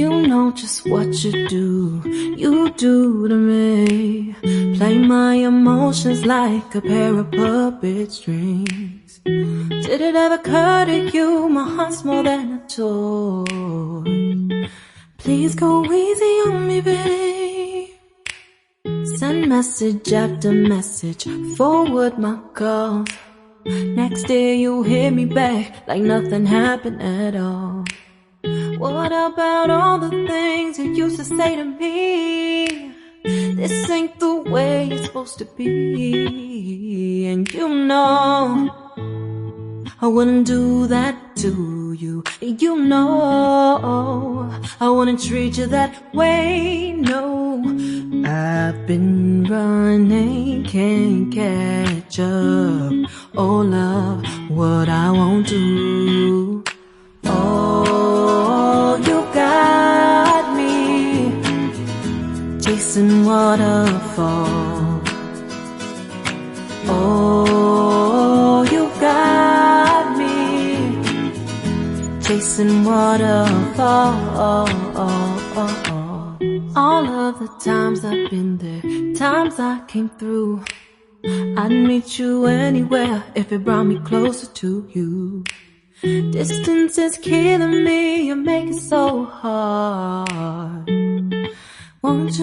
You know just what you do to me. Play my emotions like a pair of puppet strings. Did it ever occur to you my heart's more than a toy? Please go easy on me, babe. Send message after message, forward my calls. Next day you hit me back like nothing happened at all. What about all the things you used to say to me? This ain't the way it's supposed to be. And you know I wouldn't do that to you. You know I wouldn't treat you that way, no. I've been running, can't catch up. Oh love, what I won't do. Oh, you got me chasing waterfalls. Oh, you got me chasing waterfalls. All of the times I've been there, times I came through, I'd meet you anywhere if it brought me closer to you. Distance is killing me, you make it so hard. Won't you